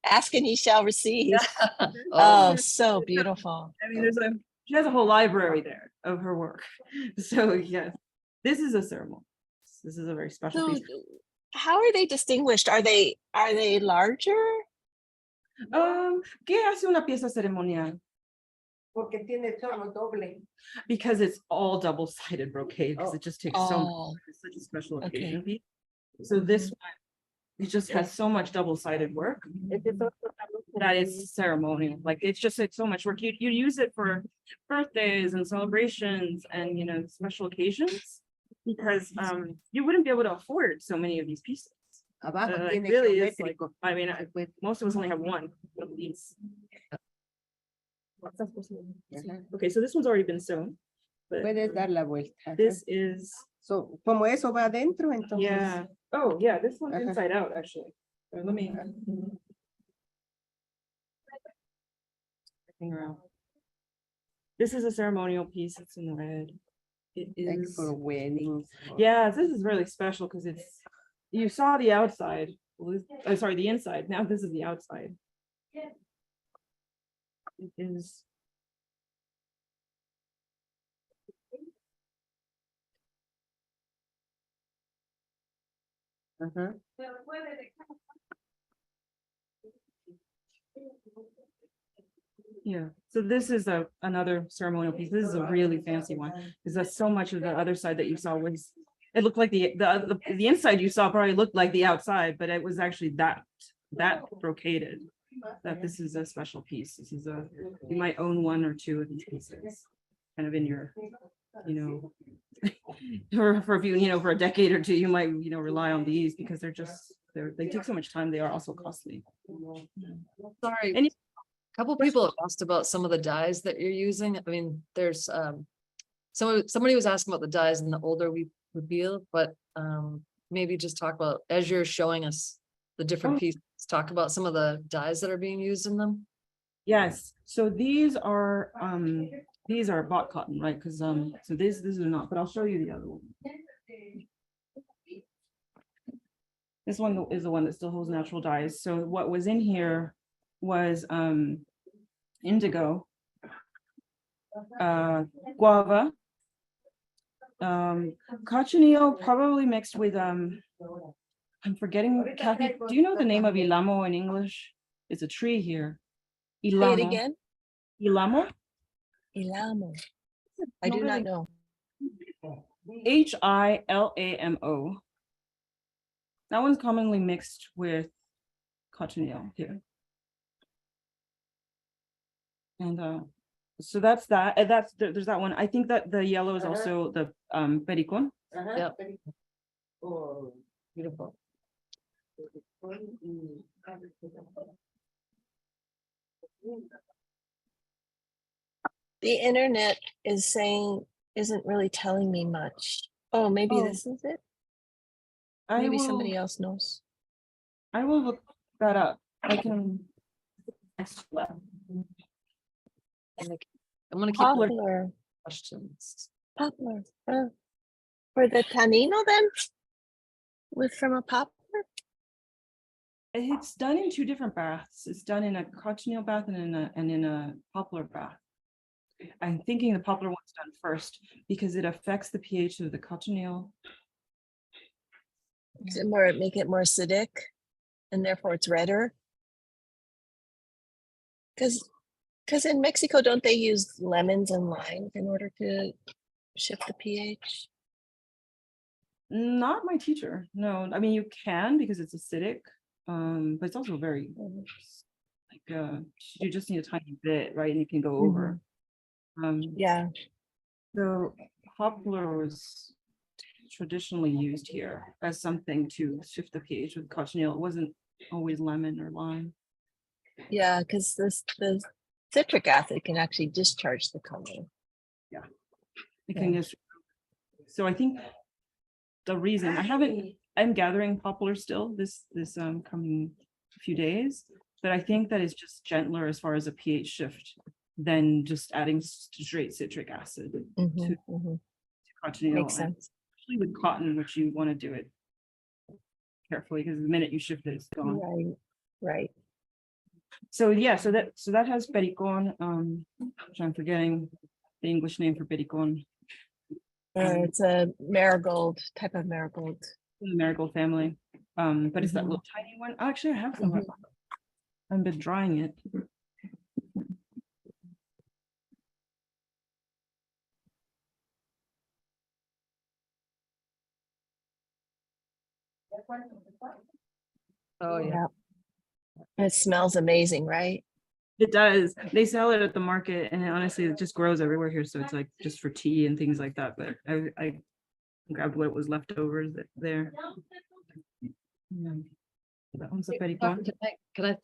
Ask and ye shall receive. Oh, Oh, so beautiful. I mean, she has a whole library there of her work. So yes, this is a ceremony. This is a very special So piece. how are they distinguished? Are they larger? ¿Qué hace una pieza ceremonial? Porque tiene solo doble. Because it's all double-sided brocade, because it just takes so much. Oh, It's such a special okay. occasion piece. So this one, it just has so much double-sided work. That is ceremonial. Like it's so much work. You use it for birthdays and celebrations and special occasions because you wouldn't be able to afford so many of these pieces. Abajo It tiene really is like, geométrico. I mean, most of us only have one of these. Okay, so this one's already been sewn. But Puedes dar la vuelta. this is, So, como eso va adentro, entonces. yeah. Oh, yeah, this one's Ajá. inside out, actually. Let me. Around. This is a ceremonial piece. It's in red. It Like is. for weddings. Yeah, this is really special because you saw the outside. Oh, sorry, the inside. Now this is the outside. It is. Ajá. Yeah, so this is another ceremonial piece. This is a really fancy one because that's so much of the other side that you saw was. It looked like the inside you saw probably looked like the outside, but it was actually that brocaded. That this is a special piece. This is you might own one or two of these pieces, kind of in your you know, for a few, you know, for a decade or two, you might, you know, rely on these because they take so much time. They are also costly. Sorry, Any a couple people have asked about some of the dyes that you're using. I mean, there's somebody was asking about the dyes in the older we reveal, but maybe just talk about, as you're showing us the different pieces, talk about some of the dyes that are being used in them. Yes, so these are bought cotton, right? Because so this is not, but I'll show you the other one. This one is the one that still holds natural dyes. So what was in here was indigo, guava, cochineal, probably mixed with I'm forgetting, Kathy, do you know the name of ilamo in English? It's a tree here. Say it Ilamo. again. Ilamo? Ilamo. I do not know. Hilamo. That one's commonly mixed with cochineal here. And so that's that. There's that one. I think that the yellow is also the pericon. Yep. Oh, beautiful. The internet is saying, isn't really telling me much. Oh, maybe this is it. Maybe somebody else knows. I will look that up. I can. I'm gonna keep Poplar. questions. Poplar. For the tannino then? From a poplar? It's done in two different baths. It's done in a cochineal bath and in a poplar bath. I'm thinking the poplar one's done first because it affects the pH of the cochineal. Does it make it more acidic and therefore it's redder? Because in Mexico, don't they use lemons and lime in order to shift the pH? Not my teacher. No, I mean you can because it's acidic, but it's also very like you just need a tiny bit, right? And you can go over. Yeah. So poplar was traditionally used here as something to shift the pH with cochineal. It wasn't always lemon or lime. Yeah, because the citric acid can actually discharge the color. Yeah, it can just. So I think the reason I'm gathering poplar still this coming few days, but I think that it's just gentler as far as a pH shift than just adding straight citric acid to cochineal. Makes sense. Especially with cotton, which you want to do it carefully because the minute you shift it, it's gone. Right. So yeah, so that has pericon, which I'm forgetting the English name for pericon. It's a marigold, type of marigold. In the marigold family. But it's that little tiny one. Actually, I have some. I've been drying it. Oh yeah. It smells amazing, right? It does. They sell it at the market, and honestly, it just grows everywhere here. So it's like just for tea and things like that. But I grabbed what was left over there. Yeah. That one's a pericon. Can I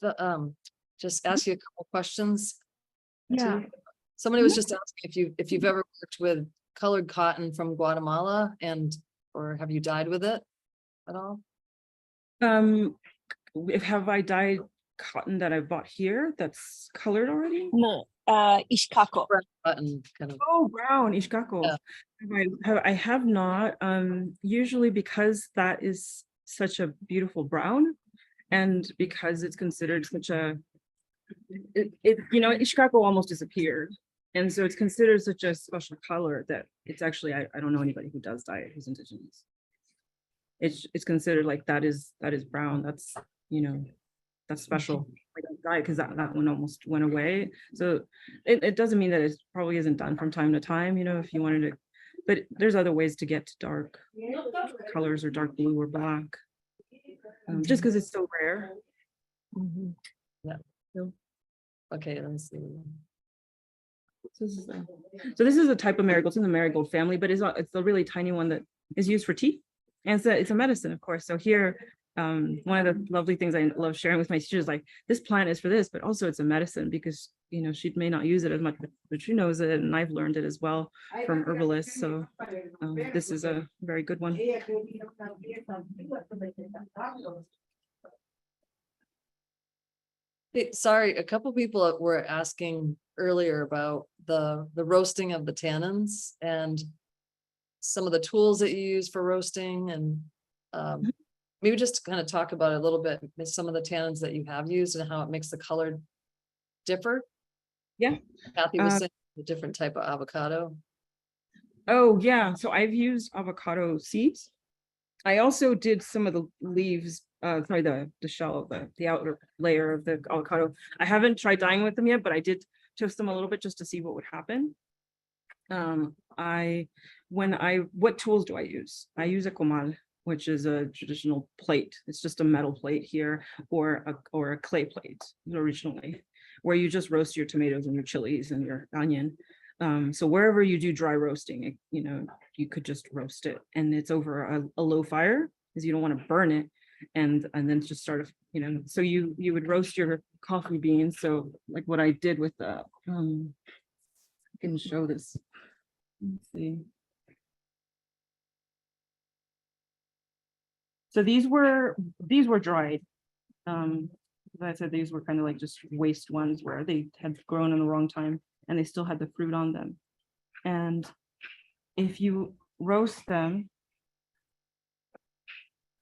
just ask you a couple questions? Yeah. Somebody was just asking if you've ever worked with colored cotton from Guatemala or have you dyed with it at all? Have I dyed cotton that I bought here that's colored already? No, ishkako. Cotton kind of. Oh, brown ishkako. Yeah. I have not. Usually because that is such a beautiful brown, and because it's considered such a ishkako almost disappeared, and so it's considered such a special color that it's actually I don't know anybody who does dye it who's indigenous. It's considered like that is brown. That's that's special. I don't dye it because that one almost went away. So it doesn't mean that it probably isn't done from time to time, if you wanted to, but there's other ways to get to dark colors or dark blue or black. Just because it's so rare. Yeah. Okay, let's see. So this is a type of marigold. It's in the marigold family, but it's the really tiny one that is used for tea. And it's a medicine, of course. So here, one of the lovely things I love sharing with my teachers, like this plant is for this, but also it's a medicine because, you know, she may not use it as much, but she knows it. And I've learned it as well from herbalists. So this is a very good one. Hey, sorry, a couple people were asking earlier about the roasting of the tannins and some of the tools that you use for roasting, and maybe just to kind of talk about it a little bit, some of the tannins that you have used and how it makes the color differ. Yeah. Kathy was saying a different type of avocado. Oh yeah, so I've used avocado seeds. I also did some of the leaves, sorry, the shell, the outer layer of the avocado. I haven't tried dyeing with them yet, but I did toast them a little bit just to see what would happen. What tools do I use? I use a comal, which is a traditional plate. It's just a metal plate here, or a clay plate originally, where you just roast your tomatoes and your chilies and your onion. So wherever you do dry roasting, you know, you could just roast it, and it's over a low fire because you don't want to burn it, and then just start, you know. So you would roast your coffee beans. So like what I did with the, I can show this. Let's see. So these were dried. As I said, these were kind of like just waste ones where they had grown in the wrong time and they still had the fruit on them. And if you roast them,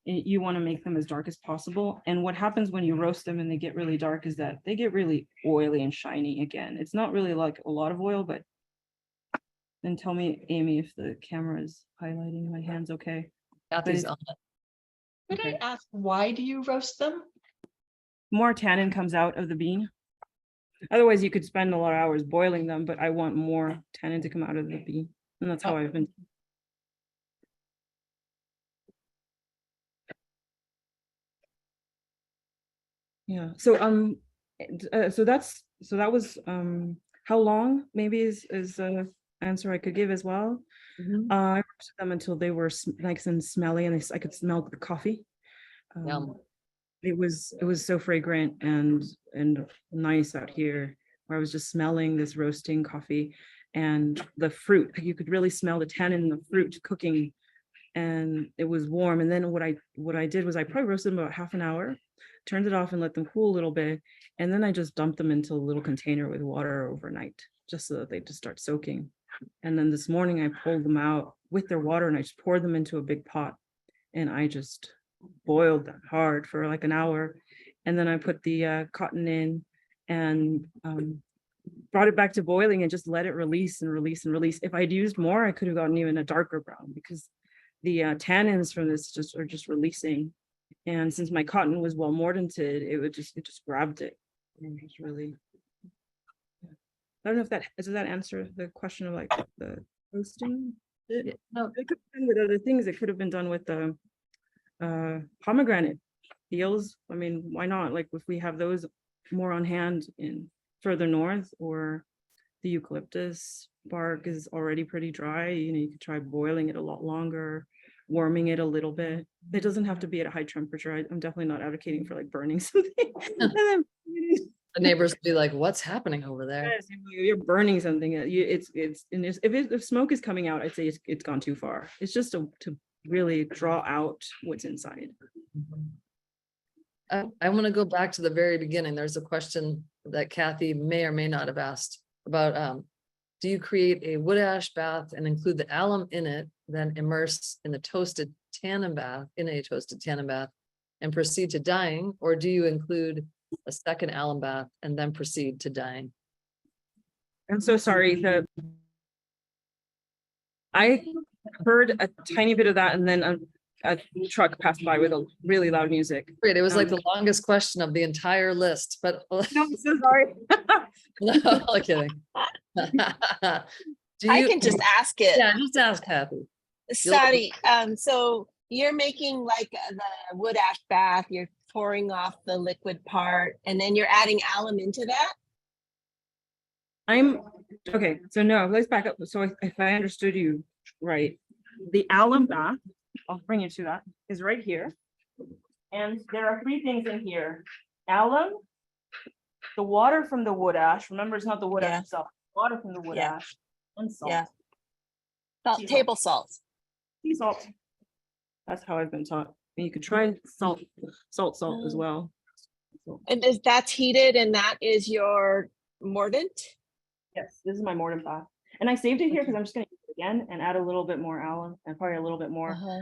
you want to make them as dark as possible. And what happens when you roast them and they get really dark is that they get really oily and shiny again. It's not really like a lot of oil, but then tell me, Amy, if the camera is highlighting my hands okay. Kathy's on it. Could Okay. I ask, why do you roast them? More tannin comes out of the bean. Otherwise, you could spend a lot of hours boiling them, but I want more tannin to come out of the bean. And that's how I've been. Yeah. So that was how long maybe is an answer I could give as well. I roasted them until they were nice and smelly, and I could smell the coffee. It was so fragrant and nice out here, where I was just smelling this roasting coffee and the fruit. You could really smell the tannin in the fruit cooking, and it was warm. And then what I did was I probably roasted them about half an hour, turned it off and let them cool a little bit, and then I just dumped them into a little container with water overnight, just so that they just start soaking. And then this morning I pulled them out with their water and I just poured them into a big pot, and I just boiled them hard for like an hour. And then I put the cotton in and brought it back to boiling and just let it release and release and release. If I'd used more, I could have gotten even a darker brown, because the tannins from this are just releasing. And since my cotton was well mordanted, it just grabbed it. And it was really, I don't know if does that answer the question of like the roasting? No, it could have been with other things. It could have been done with the pomegranate peels. I mean, why not? Like if we have those more on hand in further north, or the eucalyptus bark is already pretty dry, you know, you could try boiling it a lot longer, warming it a little bit. It doesn't have to be at a high temperature. I'm definitely not advocating for like burning something. The neighbors would be like, what's happening over there? Yes, you're burning something. If smoke is coming out, I'd say it's gone too far. It's just to really draw out what's inside. I want to go back to the very beginning. There's a question that Kathy may or may not have asked about, do you create a wood ash bath and include the alum in it, then immerse in a toasted tannin bath, and proceed to dyeing? Or do you include a second alum bath and then proceed to dyeing? I'm so sorry. I heard a tiny bit of that, and then a truck passed by with a really loud music. Great, it was like the longest question of the entire list, but No, I'm so sorry. no, I'm kidding. I can just ask it. Yeah, just ask Kathy. Sari, so you're making like the wood ash bath, you're pouring off the liquid part, and then you're adding alum into that? Okay, so no, let's back up. So if I understood you right, the alum bath, I'll bring you to that, is right here. And there are three things in here. Alum, the water from the wood ash, remember it's not the wood Yeah. ash itself, water from the wood Yeah. ash, and salt. Yeah. Sea Table salt. Sea salt. That's how I've been taught. And you could try salt as well. So, And that's heated and that is your mordant? yes, this is my mordant bath. And I saved it here because I'm just gonna use it again and add a little bit more alum and probably a little bit more Uh-huh,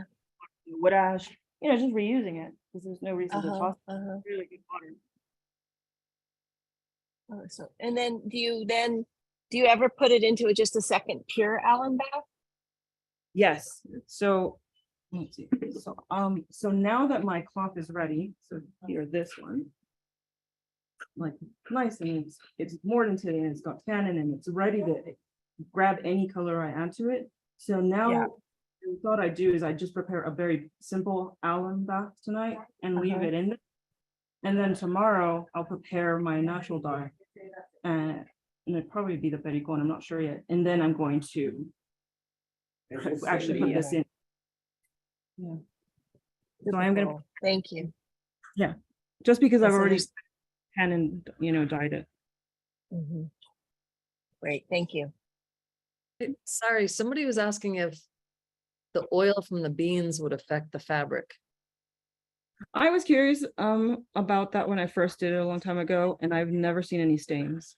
wood ash, just reusing it because there's no reason to uh-huh, toss uh-huh. really good water. Oh, so, and then do you ever put it into just a second pure alum bath? Yes, so let's see. So now that my cloth is ready, so here, this one, like nice and it's mordanted and it's got tannin and it's ready to grab any color I add to it. So now Yeah. I thought I'd do is I just prepare a very simple alum bath tonight and leave Uh-huh. it in there. And then tomorrow I'll prepare my natural dye. And it'd probably be the pericon, I'm not sure yet. And then I'm going to actually put this in. Yeah. So I'm gonna, Wonderful. Thank you. just because I've That's already nice. tannin, dyed it. Mhm. Great, thank you. Sorry, somebody was asking if the oil from the beans would affect the fabric. I was curious about that when I first did it a long time ago, and I've never seen any stains.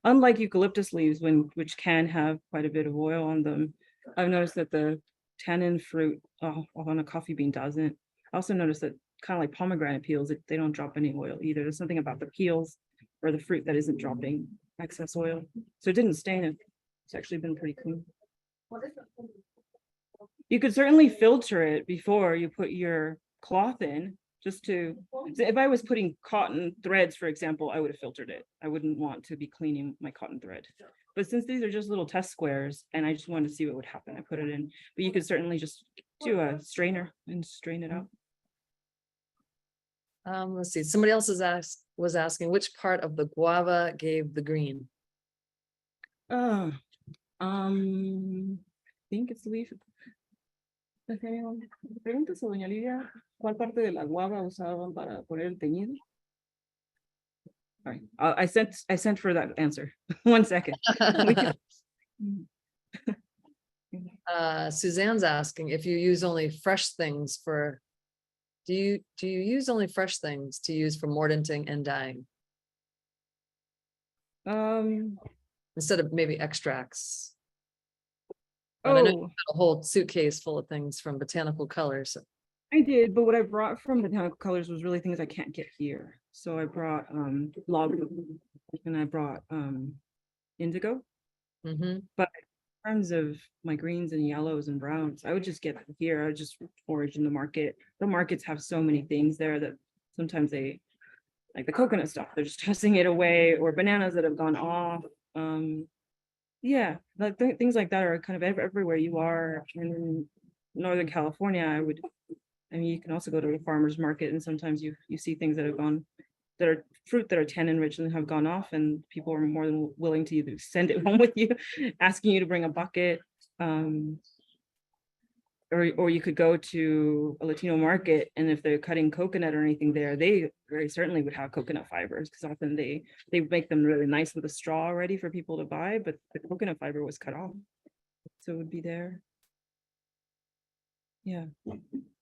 Unlike eucalyptus leaves, which can have quite a bit of oil on them, I've noticed that the tannin fruit on a coffee bean doesn't. I also noticed that kind of like pomegranate peels, they don't drop any oil either. There's something about the peels or the fruit that isn't dropping excess oil. So it didn't stain it. It's actually been pretty clean. You could certainly filter it before you put your cloth in, just to, if I was putting cotton threads, for example, I would have filtered it. I wouldn't want to be cleaning my cotton thread. But since these are just little test squares and I just wanted to see what would happen, I put it in. But you could certainly just do a strainer and strain it out. Let's see, somebody else was asking which part of the guava gave the green. I think it's the leaf. Pregúntese, doña Lidia, ¿cuál parte de la guava usaban para poner el teñido? All right, I sent for that answer. 1 second. We can- Suzanne's asking if you use only fresh things for, do you use only fresh things to use for mordanting and dyeing instead of maybe extracts? And I know you Oh, had a whole suitcase full of things from Botanical Colors. I did, but what I brought from Botanical Colors was really things I can't get here. So I brought log and I brought indigo. Mm-hmm. But in terms of my greens and yellows and browns, I would just get them here. I would just forage in the market. The markets have so many things there that sometimes they, like the coconut stuff, they're just tossing it away, or bananas that have gone off. Yeah, like things like that are kind of everywhere you are. In Northern California, I mean, you can also go to the farmer's market and sometimes you see things that have gone, that are fruit that are tannin rich and have gone off, and people are more than willing to either send it home with you, asking you to bring a bucket. Or you could go to a Latino market, and if they're cutting coconut or anything there, they very certainly would have coconut fibers, because often they make them really nice with a straw already for people to buy, but the coconut fiber was cut off, so it would be there. Yeah.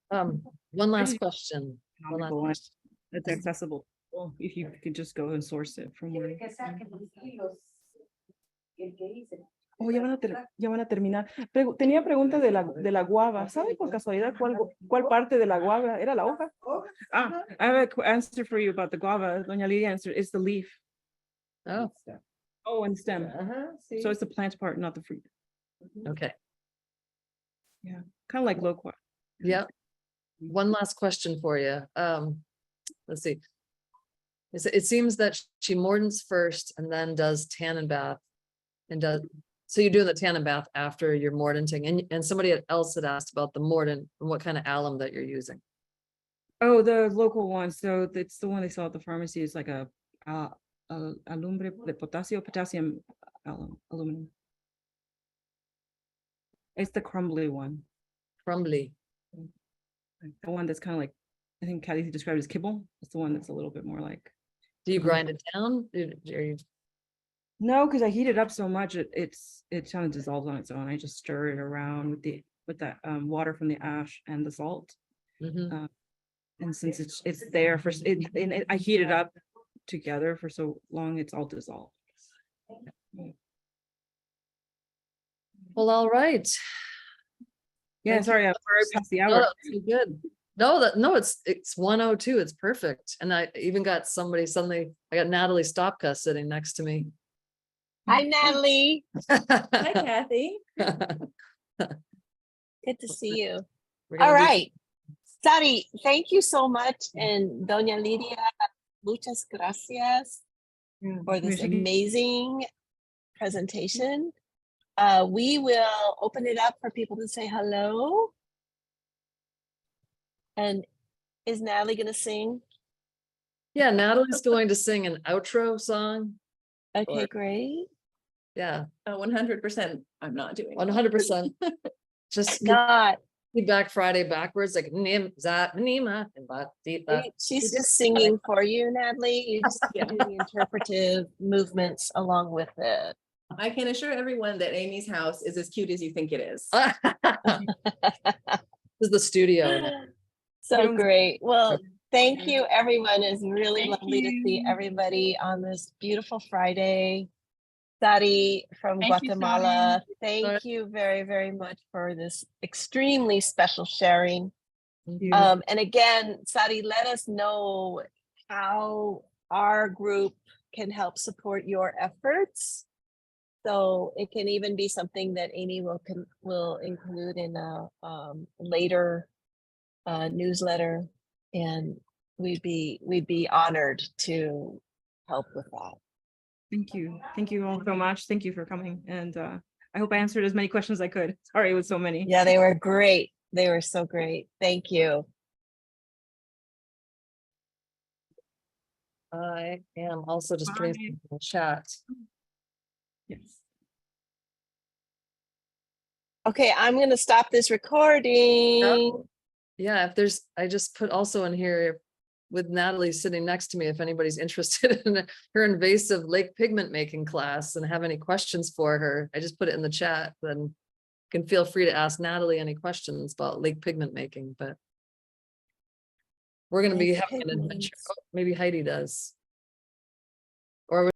One last question. One last Economical and question. It's accessible. Well, if you could just go and source it from where. Oh, ya van a terminar. Tenía pregunta de la guava. ¿Sabe por casualidad cuál parte de la guava era la hoja? I have an answer for you about the guava. Doña Lidia answered, it's the leaf. Oh, Oh, and stem. So it's the plant part, not the fruit. okay. Yeah, kind of like loquat. Yep. One last question for you. Let's see. It seems that she mordants first and then does tannin bath and so you're doing the tannin bath after your mordanting, and somebody else had asked about the mordant and what kind of alum that you're using. Oh, the local one. So it's the one they sell at the pharmacy. It's like a alumbre de potassium aluminum. It's the crumbly one. Crumbly. The one that's kind of like, I think Kathy described as kibble. It's the one that's a little bit more like. Do you Mhm. grind it down? Are you- No, because I heat it up so much, it kind of dissolves on its own. I just stir it around with that water from the ash and the salt. Mhm. And since it's there for I heat it up together for so long, it's all dissolved. Well, all right. Yeah, Thank you. sorry, I'm sorry past the No, hour. that's so good. No, it's 1:02. It's perfect. And I even got I got Natalie Stopka sitting next to me. Hi, Natalie. Hi, Kathy. Good to see you. We're gonna All do- right. Sari, thank you so much. And Doña Lidia, muchas gracias for this amazing presentation. We will open it up for people to say hello. And is Natalie going to sing? Yeah, Natalie's going to sing an outro song. Okay, Or- great. Yeah, 100%. I'm not doing. 100%. Just God, feedback Friday backwards, like nim zat nima and bat dita. she's just singing for you, Natalie. You just Yeah. do the interpretive movements along with it. I can assure everyone that Amy's house is as cute as you think it is. This is the studio. now. So great. Well, thank you, everyone. It's really lovely to see everybody on this beautiful Friday. Sari from Guatemala, thank you very, very much for this extremely special sharing. Mhm. And again, Sari, let us know how our group can help support your efforts. So it can even be something that Amy will include in a later newsletter, and we'd be honored to help with that. Thank you all so much. Thank you for coming, and I hope I answered as many questions as I could. Sorry, it was so many. Yeah, they were great. They were so great. Thank you. I am also just putting something in the chat. Yes. Okay, I'm going to stop this recording. Yeah, I just put also in here with Natalie sitting next to me, if anybody's interested in her invasive lake pigment making class and have any questions for her, I just put it in the chat. Then you can feel free to ask Natalie any questions about lake pigment making, but we're going to be Lake having an adventure. pigments. Oh, maybe Heidi does.